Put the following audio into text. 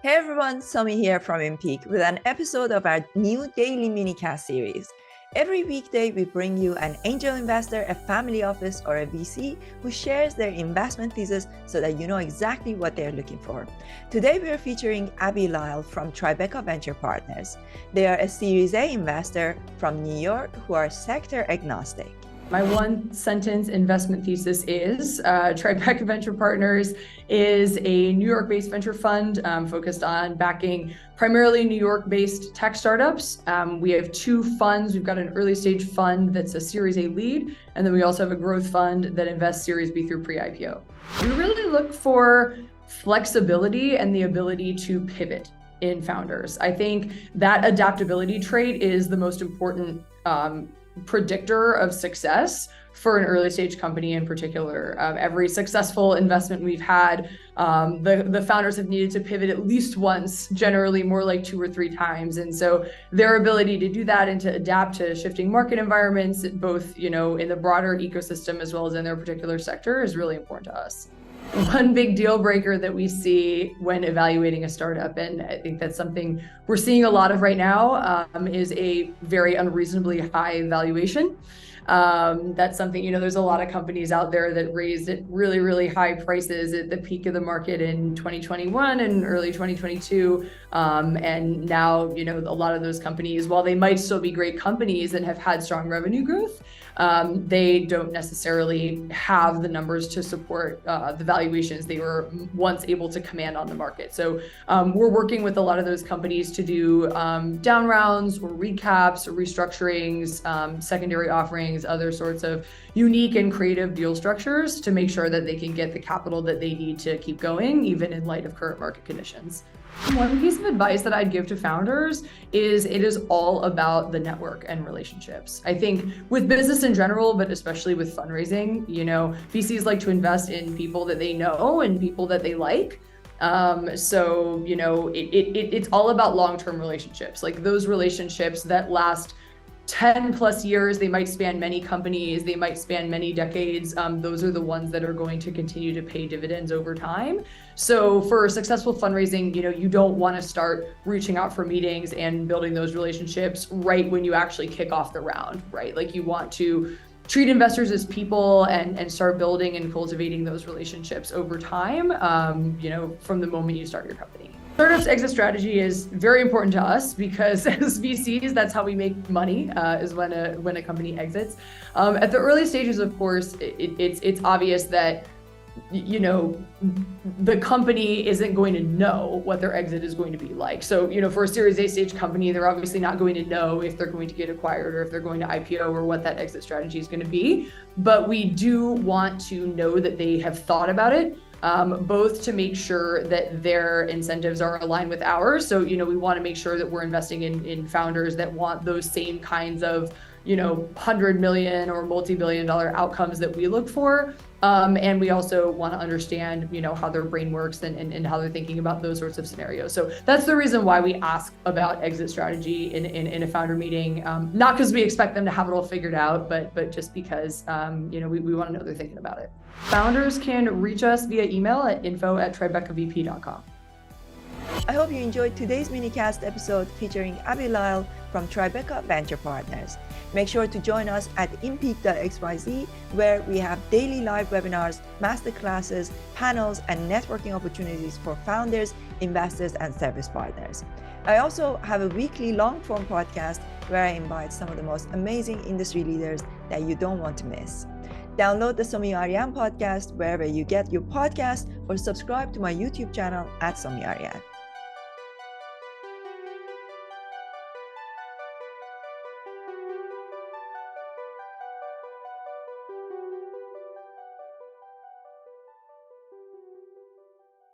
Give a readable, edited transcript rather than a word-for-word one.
Hey everyone, Somi here from InPeak with an episode of our new daily minicast series. Every weekday, we bring you an angel investor, a family office, or a VC who shares their investment thesis so that you know exactly what they're looking for. Today, we are featuring Abby Lyall from Tribeca Venture Partners. They are a Series A investor from New York who are sector agnostic. My one sentence investment thesis is Tribeca Venture Partners is a New York-based venture fund focused on backing primarily New York-based tech startups. We have two funds. We've got an early stage fund that's a Series A lead, and then we also have a growth fund that invests Series B through pre-IPO. We really look for flexibility and the ability to pivot in founders. I think that adaptability trait is the most important predictor of success for an early stage company in particular. Every successful investment we've had, the founders have needed to pivot at least once, generally more like 2 or 3 times. And so their ability to do that and to adapt to shifting market environments, both, in the broader ecosystem as well as in their particular sector, is really important to us. One big deal breaker that we see when evaluating a startup, and I think that's something we're seeing a lot of right now, is a very unreasonably high valuation. That's something, there's a lot of companies out there that raised at really, really high prices at the peak of the market in 2021 and early 2022. And now, a lot of those companies, while they might still be great companies and have had strong revenue growth, they don't necessarily have the numbers to support the valuations they were once able to command on the market. So we're working with a lot of those companies to do down rounds or recaps or restructurings, secondary offerings, other sorts of unique and creative deal structures to make sure that they can get the capital that they need to keep going, even in light of current market conditions. One piece of advice that I'd give to founders is it is all about the network and relationships. I think with business in general, but especially with fundraising, VCs like to invest in people that they know and people that they like. So, it's all about long-term relationships, like those relationships that last 10 plus years. They might span many companies, they might span many decades. Those are the ones that are going to continue to pay dividends over time. So for successful fundraising, you don't want to start reaching out for meetings and building those relationships right when you actually kick off the round, right? Like you want to treat investors as people and start building and cultivating those relationships over time, from the moment you start your company. Startup's exit strategy is very important to us because as VCs, that's how we make money, is when a company exits. At the early stages, of course, it's obvious that the company isn't going to know what their exit is going to be like. So, for a Series A stage company, they're obviously not going to know if they're going to get acquired or if they're going to IPO or what that exit strategy is going to be. But we do want to know that they have thought about it, both to make sure that their incentives are aligned with ours. So, we want to make sure that we're investing in founders that want those same kinds of, $100 million or multi-billion-dollar outcomes that we look for. And we also want to understand, how their brain works and how they're thinking about those sorts of scenarios. So that's the reason why we ask about exit strategy in a founder meeting, not because we expect them to have it all figured out, but just because, we want to know they're thinking about it. Founders can reach us via email at info@tribecavp.com. I hope you enjoyed today's minicast episode featuring Abby Lyall from Tribeca Venture Partners. Make sure to join us at InPeak.xyz, where we have daily live webinars, masterclasses, panels, and networking opportunities for founders, investors, and service partners. I also have a weekly long-form podcast where I invite some of the most amazing industry leaders that you don't want to miss. Download the Somi Aryan podcast wherever you get your podcast or subscribe to my YouTube channel at Somi Aryan.